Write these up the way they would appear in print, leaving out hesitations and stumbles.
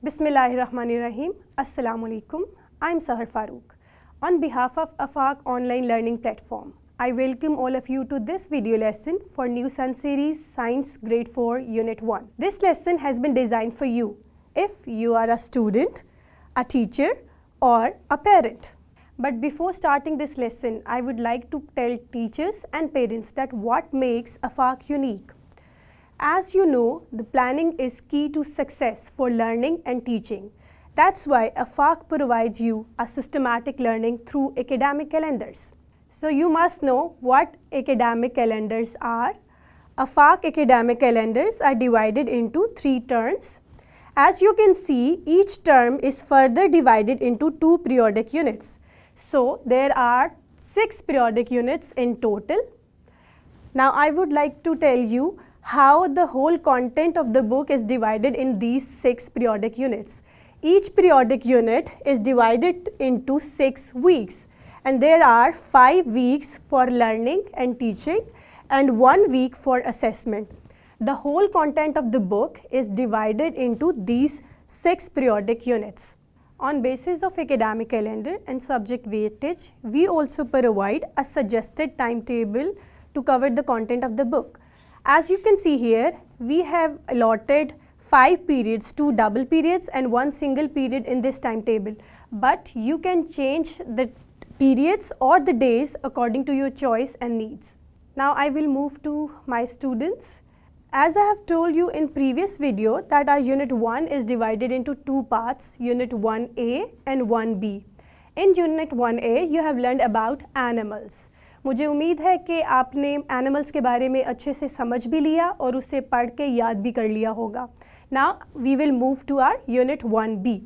Bismillahirrahmanirrahim. Assalamu alaikum. I'm Sahar Farooq. On behalf of AFAQ online learning platform, I welcome all of you to this video lesson for New Sun Series Science Grade 4 Unit 1. This lesson has been designed for you if you are a student, a teacher or a parent. But before starting this lesson, I would like to tell teachers and parents that what makes AFAQ unique. As you know, the planning is key to success for learning and teaching. That's why AFAQ provides you a systematic learning through academic calendars. So you must know what academic calendars are. AFAQ academic calendars are divided into 3 terms. As you can see, each term is further divided into 2 periodic units. So there are 6 periodic units in total. Now I would like to tell you how the whole content of the book is divided in these 6 periodic units. Each periodic unit is divided into 6 weeks, and there are 5 weeks for learning and teaching and 1 week for assessment. The whole content of the book is divided into these 6 periodic units. On basis of academic calendar and subject weightage, we also provide a suggested timetable to cover the content of the book. As you can see here, we have allotted 5 periods, 2 double periods and 1 single period in this timetable. But you can change the periods or the days according to your choice and needs. Now I will move to my students. As I have told you in previous video that our Unit 1 is divided into 2 parts, Unit 1A and 1B. In Unit 1A, you have learned about animals. मुझे उम्मीद है कि आपने animals के बारे में अच्छे से समझ भी लिया और उसे पढ़ के याद भी कर लिया होगा. Now we will move to our Unit 1B.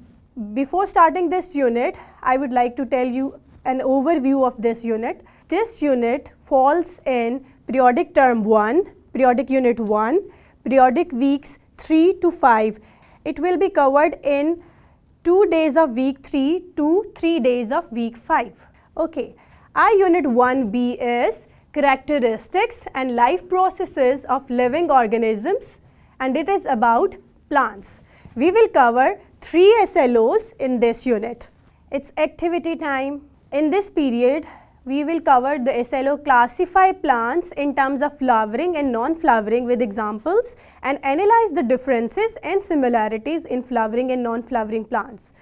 Before starting this unit, I would like to tell you an overview of this unit. This unit falls in periodic term 1, periodic unit 1, periodic weeks 3 to 5. It will be covered in 2 days of week 3 to 3 days of week 5. Okay. Our Unit 1B is Characteristics and Life Processes of Living Organisms, and it is about plants. We will cover 3 SLOs in this unit. It's activity time. In this period, we will cover the SLO classify plants in terms of flowering and non-flowering with examples and analyze the differences and similarities in flowering and non-flowering plants.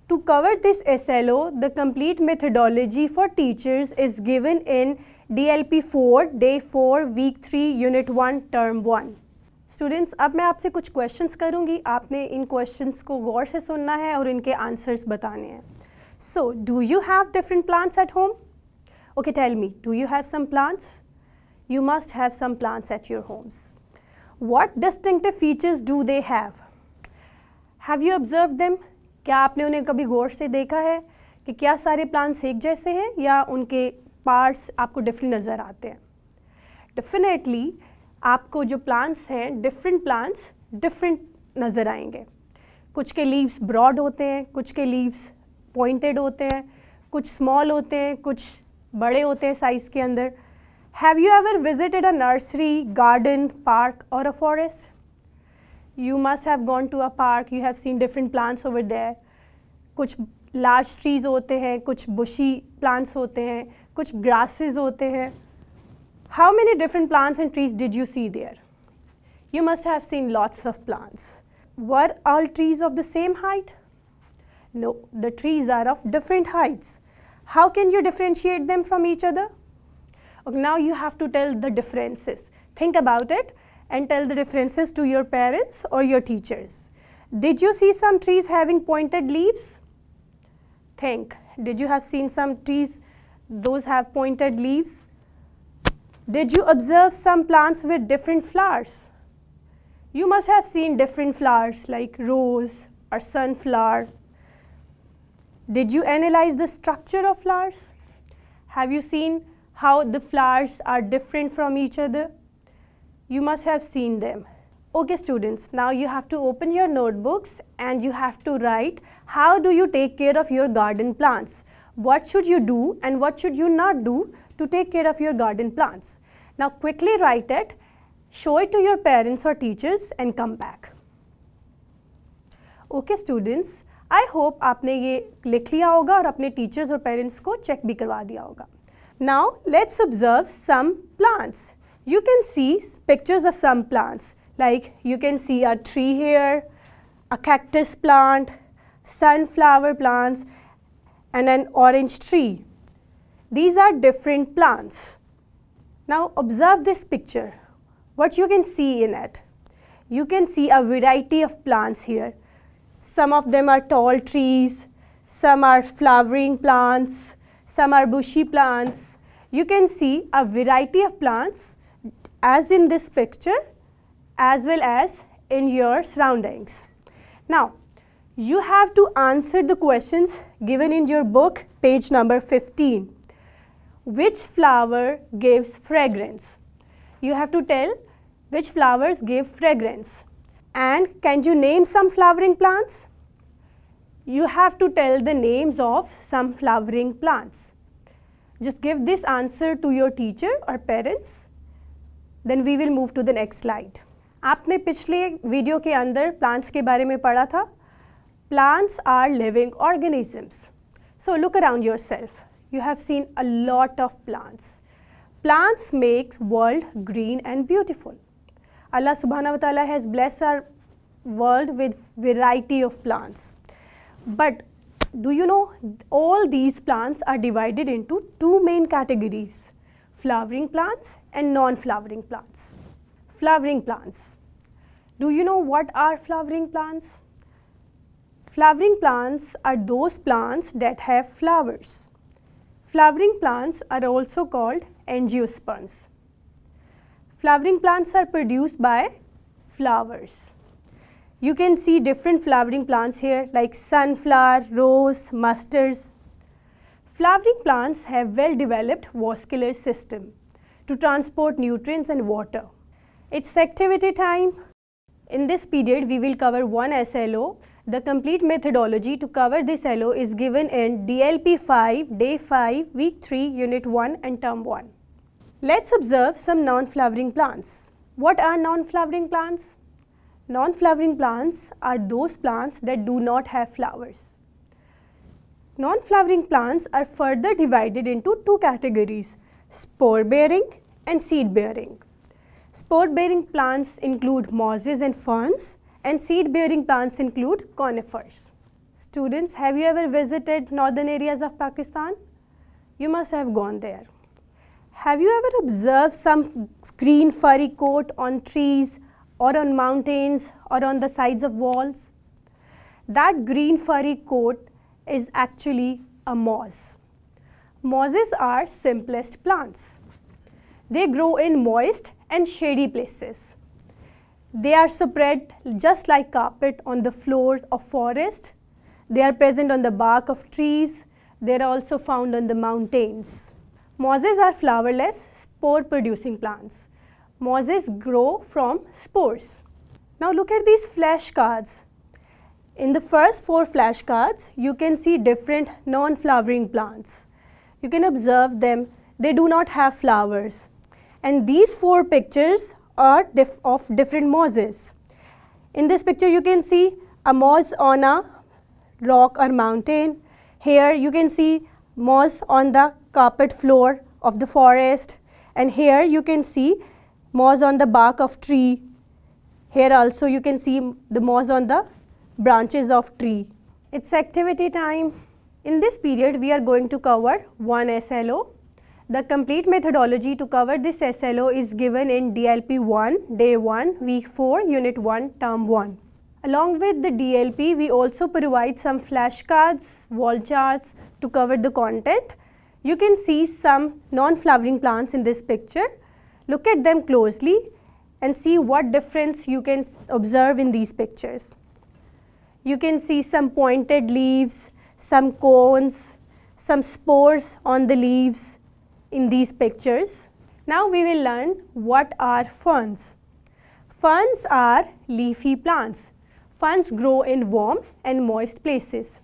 To cover this SLO, the complete methodology for teachers is given in DLP 4, Day 4, Week 3, Unit 1, Term 1. Students, अब मैं आपसे कुछ questions करूँगी. आपने इन questions को गौर से सुनना है और इनके answers बताने हैं. So, do you have different plants at home? Okay, tell me, do you have some plants? You must have some plants at your homes. What distinctive features do they have? Have you observed them? क्या आपने उन्हें कभी गौर से देखा है कि क्या सारे प्लांट्स एक जैसे हैं या उनके पार्ट्स आपको डिफरेंट नज़र आते हैं? डेफिनेटली आपको जो प्लांट्स हैं, डिफरेंट प्लांट्स डिफरेंट नज़र आएंगे. कुछ के लीव्स ब्रॉड होते हैं, कुछ के लीव्स पॉइंटेड होते हैं, कुछ स्मॉल होते हैं, कुछ बड़े होते हैं साइज़ के अंदर. Have you ever visited a nursery, garden, park और a forest? You must have gone to a park, you have seen different plants over there. कुछ large trees होते हैं, कुछ bushy plants होते हैं, कुछ grasses होते हैं. How many different plants and trees did you see there? You must have seen lots of plants. Were all trees of the same height? No, the trees are of different heights. How can you differentiate them from each other? Okay, now you have to tell the differences. Think about it and tell the differences to your parents or your teachers. Did you see some trees having pointed leaves? Think. Did you have seen some trees, those have pointed leaves? Did you observe some plants with different flowers? You must have seen different flowers like rose or sunflower. Did you analyze the structure of flowers? Have you seen how the flowers are different from each other? You must have seen them. Okay students, now you have to open your notebooks and you have to write how do you take care of your garden plants. What should you do and what should you not do to take care of your garden plants. Now quickly write it, show it to your parents or teachers and come back. Okay students, I hope आपने ये लिख लिया होगा और अपने teachers और parents को check भी करवा दिया होगा. Now let's observe some plants. You can see pictures of some plants, like you can see a tree here, a cactus plant, sunflower plants, and an orange tree. These are different plants. Now observe this picture. What you can see in it? You can see a variety of plants here. Some of them are tall trees, some are flowering plants, some are bushy plants. You can see a variety of plants as in this picture as well as in your surroundings. Now, you have to answer the questions given in your book, page number 15. Which flower gives fragrance? You have to tell which flowers give fragrance. And can you name some flowering plants? You have to tell the names of some flowering plants. Just give this answer to your teacher or parents. Then we will move to the next slide. आपने पिछले video के अंदर plants के बारे में पढ़ा था. Plants are living organisms. So look around yourself. You have seen a lot of plants. Plants make world green and beautiful. Allah subhanahu wa ta'ala has blessed our world with variety of plants. But do you know all these plants are divided into two main categories, flowering plants and non-flowering plants. Flowering plants. Do you know what are flowering plants? Flowering plants are those plants that have flowers. Flowering plants are also called angiosperms. Flowering plants are produced by flowers. You can see different flowering plants here like sunflower, rose, mustards. Flowering plants have well-developed vascular system to transport nutrients and water. It's activity time. In this period, we will cover one SLO. The complete methodology to cover this LO is given in DLP 5, Day 5, Week 3, Unit 1 and Term 1. Let's observe some non-flowering plants. What are non-flowering plants? Non-flowering plants are those plants that do not have flowers. Non-flowering plants are further divided into two categories, spore-bearing and seed-bearing. Spore-bearing plants include mosses and ferns, and seed-bearing plants include conifers. Students, have you ever visited northern areas of Pakistan? You must have gone there. Have you ever observed some green furry coat on trees or on mountains or on the sides of walls? That green furry coat is actually a moss. Mosses are simplest plants. They grow in moist and shady places. They are spread just like carpet on the floors of forest. They are present on the bark of trees. They are also found on the mountains. Mosses are flowerless, spore-producing plants. Mosses grow from spores. Now look at these flashcards. In the first 4 flashcards, you can see different non-flowering plants. You can observe them. They do not have flowers. And these 4 pictures are of different mosses. In this picture, you can see a moss on a rock or mountain. Here you can see moss on the carpet floor of the forest, and here you can see moss on the bark of tree. Here also you can see the moss on the branches of tree. It's activity time. In this period, we are going to cover one SLO. The complete methodology to cover this SLO is given in DLP 1, Day 1, Week 4, Unit 1, Term 1. Along with the DLP, we also provide some flashcards, wall charts to cover the content. You can see some non-flowering plants in this picture. Look at them closely and see what difference you can observe in these pictures. You can see some pointed leaves, some cones, some spores on the leaves in these pictures. Now we will learn what are ferns. Ferns are leafy plants. Ferns grow in warm and moist places.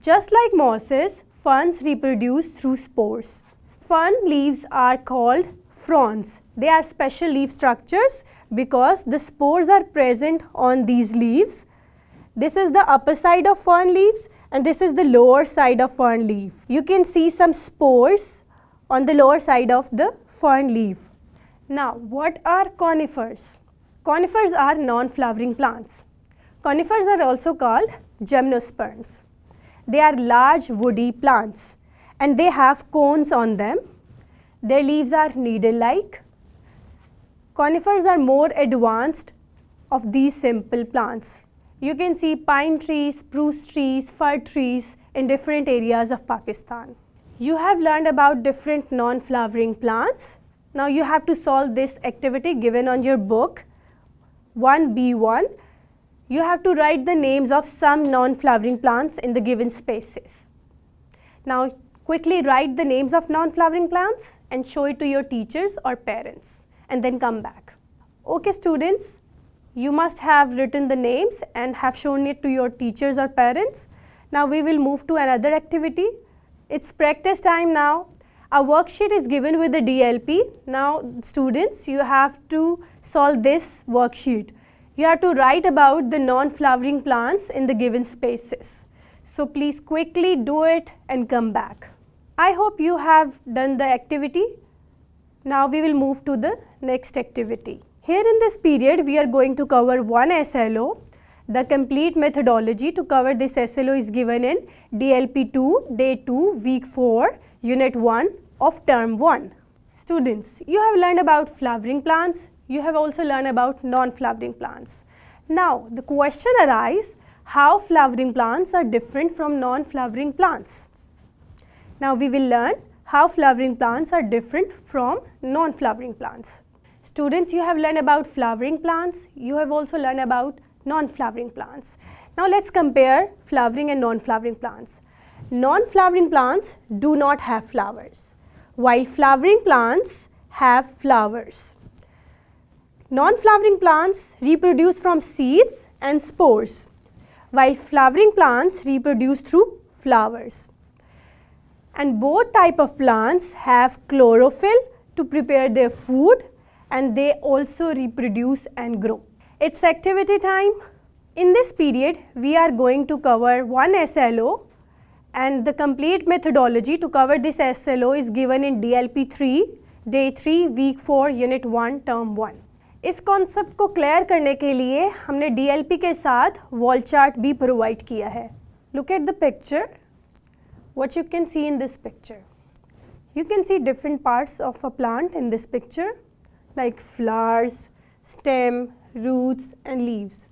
Just like mosses, ferns reproduce through spores. Fern leaves are called fronds. They are special leaf structures because the spores are present on these leaves. This is the upper side of fern leaves and this is the lower side of fern leaf. You can see some spores on the lower side of the fern leaf. Now, what are conifers? Conifers are non-flowering plants. Conifers are also called gymnosperms. They are large woody plants and they have cones on them. Their leaves are needle-like. Conifers are more advanced of these simple plants. You can see pine trees, spruce trees, fir trees in different areas of Pakistan. You have learned about different non-flowering plants. Now you have to solve this activity given on your book 1B1. You have to write the names of some non-flowering plants in the given spaces. Now quickly write the names of non-flowering plants and show it to your teachers or parents and then come back. Okay students, you must have written the names and have shown it to your teachers or parents. Now we will move to another activity. It's practice time now. A worksheet is given with the DLP. Now students, you have to solve this worksheet. You have to write about the non-flowering plants in the given spaces. So please quickly do it and come back. I hope you have done the activity. Now we will move to the next activity. Here in this period, we are going to cover one SLO. The complete methodology to cover this SLO is given in DLP 2, Day 2, Week 4, Unit 1 of Term 1. Students, you have learned about flowering plants. You have also learned about non-flowering plants. Now, the question arises, how flowering plants are different from non-flowering plants? Now, we will learn how flowering plants are different from non-flowering plants. Students, you have learned about flowering plants. You have also learned about non-flowering plants. Now let's compare flowering and non-flowering plants. Non-flowering plants do not have flowers, while flowering plants have flowers. Non-flowering plants reproduce from seeds and spores, while flowering plants reproduce through flowers. And both types of plants have chlorophyll to prepare their food, and they also reproduce and grow. It's activity time. In this period, we are going to cover one SLO, and the complete methodology to cover this SLO is given in DLP 3, Day 3, Week 4, Unit 1, Term 1. इस concept को clear करने के लिए हमने DLP के साथ wall chart भी provide किया है. Look at the picture. What you can see in this picture. You can see different parts of a plant in this picture, like flowers, stem, roots and leaves.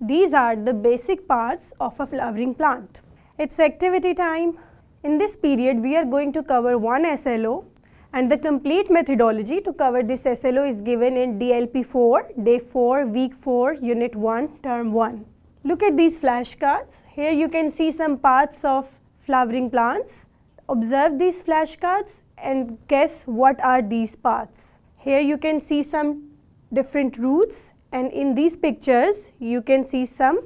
These are the basic parts of a flowering plant. It's activity time. In this period, we are going to cover one SLO, and the complete methodology to cover this SLO is given in DLP 4, Day 4, Week 4, Unit 1, Term 1. Look at these flashcards. Here you can see some parts of flowering plants. Observe these flashcards and guess what are these parts. Here you can see some different roots, and in these pictures you can see some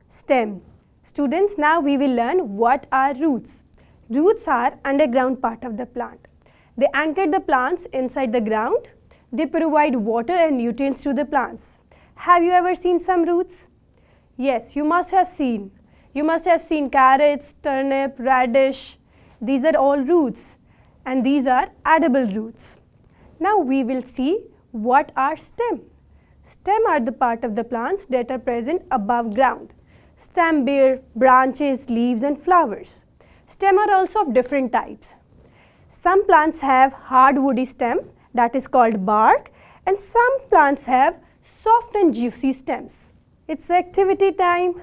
stem. Students, now we will learn what are roots. Roots are underground part of the plant. They anchor the plants inside the ground. They provide water and nutrients to the plants. Have you ever seen some roots? Yes, you must have seen. You must have seen carrots, turnip, radish. These are all roots, and these are edible roots. Now we will see what are stem. Stem are the part of the plants that are present above ground. Stem bear branches, leaves and flowers. Stem are also of different types. Some plants have hard woody stem, that is called bark, and some plants have soft and juicy stems. It's activity time.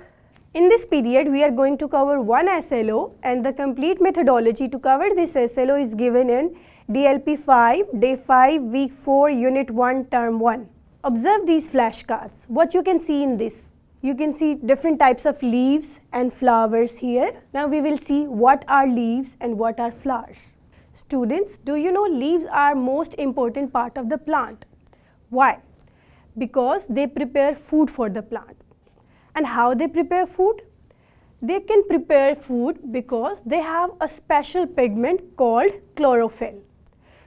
In this period, we are going to cover one SLO, and the complete methodology to cover this SLO is given in DLP 5, Day 5, Week 4, Unit 1, Term 1. Observe these flashcards. What you can see in this? You can see different types of leaves and flowers here. Now we will see what are leaves and what are flowers. Students, do you know leaves are most important part of the plant? Why? Because they prepare food for the plant. And how they prepare food? They can prepare food because they have a special pigment called chlorophyll.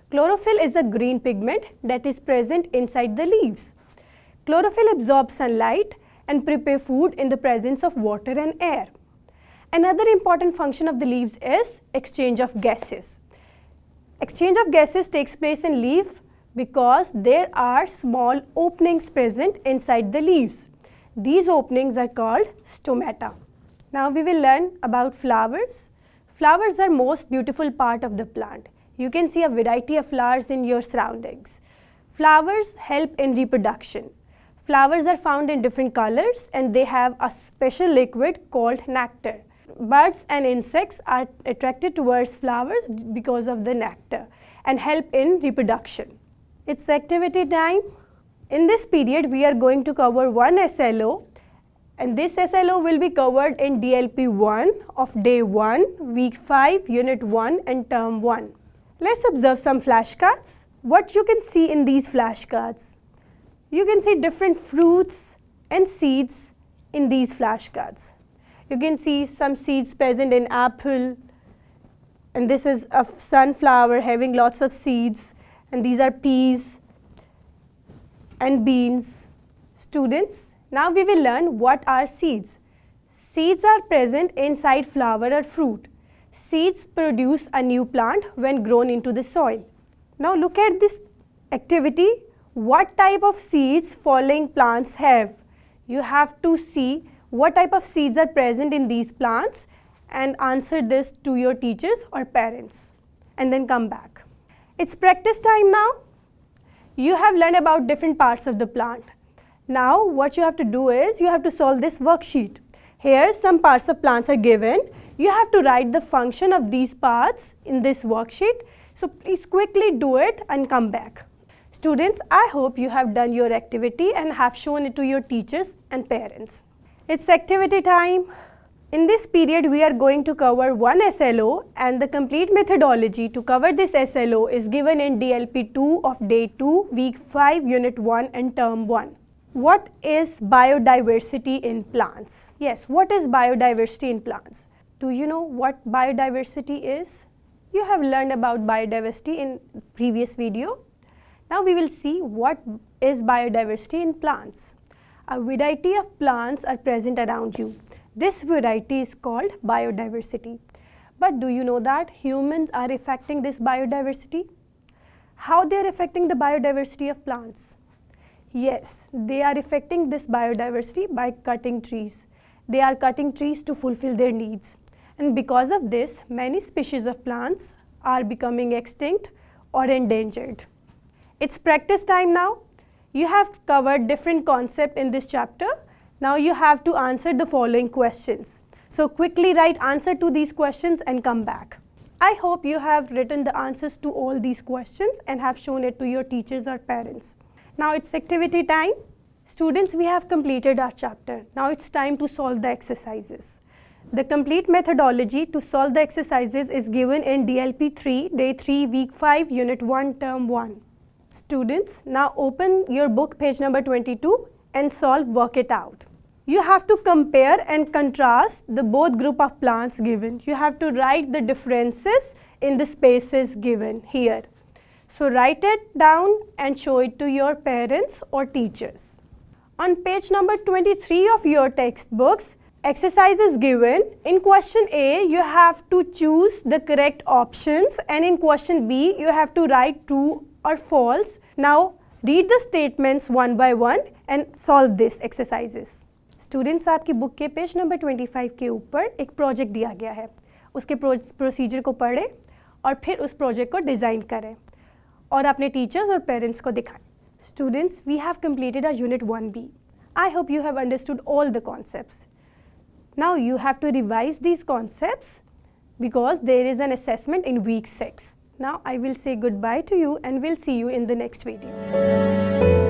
Chlorophyll is a green pigment that is present inside the leaves. Chlorophyll absorbs sunlight and prepare food in the presence of water and air. Another important function of the leaves is exchange of gases. Exchange of gases takes place in leaf because there are small openings present inside the leaves. These openings are called stomata. Now we will learn about flowers. Flowers are most beautiful part of the plant. You can see a variety of flowers in your surroundings. Flowers help in reproduction. Flowers are found in different colors and they have a special liquid called nectar. Birds and insects are attracted towards flowers because of the nectar and help in reproduction. It's activity time. In this period, we are going to cover one SLO, and this SLO will be covered in DLP 1 of day 1, week 5, unit 1 and term 1. Let's observe some flashcards. What you can see in these flashcards? You can see different fruits and seeds in these flashcards. You can see some seeds present in apple, and this is a sunflower having lots of seeds, and these are peas and beans. Students, now we will learn what are seeds. Seeds are present inside flower or fruit. Seeds produce a new plant when grown into the soil. Now look at this activity. What type of seeds following plants have? You have to see what type of seeds are present in these plants and answer this to your teachers or parents, and then come back. It's practice time now. You have learned about different parts of the plant. Now what you have to do is you have to solve this worksheet. Here some parts of plants are given. You have to write the function of these parts in this worksheet. So please quickly do it and come back. Students, I hope you have done your activity and have shown it to your teachers and parents. It's activity time. In this period, we are going to cover one SLO, and the complete methodology to cover this SLO is given in DLP 2 of day 2, week 5, unit 1 and term 1. What is biodiversity in plants? Yes, what is biodiversity in plants? Do you know what biodiversity is? You have learned about biodiversity in previous video. Now we will see what is biodiversity in plants. A variety of plants are present around you. This variety is called biodiversity. But do you know that humans are affecting this biodiversity? How they are affecting the biodiversity of plants? Yes, they are affecting this biodiversity by cutting trees. They are cutting trees to fulfill their needs. And because of this, many species of plants are becoming extinct or endangered. It's practice time now. You have covered different concepts in this chapter. Now you have to answer the following questions. So quickly write answer to these questions and come back. I hope you have written the answers to all these questions and have shown it to your teachers or parents. Now it's activity time. Students, we have completed our chapter. Now it's time to solve the exercises. The complete methodology to solve the exercises is given in DLP 3, day 3, week 5, unit 1, term 1. Students, now open your book, page number 22 and solve work it out. You have to compare and contrast the both group of plants given. You have to write the differences in the spaces given here. So write it down and show it to your parents or teachers. On page number 23 of your textbooks, exercise is given. In question A, you have to choose the correct options, and in question B, you have to write true or false. Now read the statements one by one and solve these exercises. Students, आपकी book के page number 25 के ऊपर एक project दिया गया है. उसके procedure को पढ़ें और फिर उस प्रोजेक्ट को डिज़ाइन करें और अपने टीचर्स और पेरेंट्स को दिखाएं. Students, we have completed our unit 1B. I hope you have understood all the concepts. Now you have to revise these concepts because there is an assessment in week 6. Now I will say goodbye to you and we'll see you in the next video.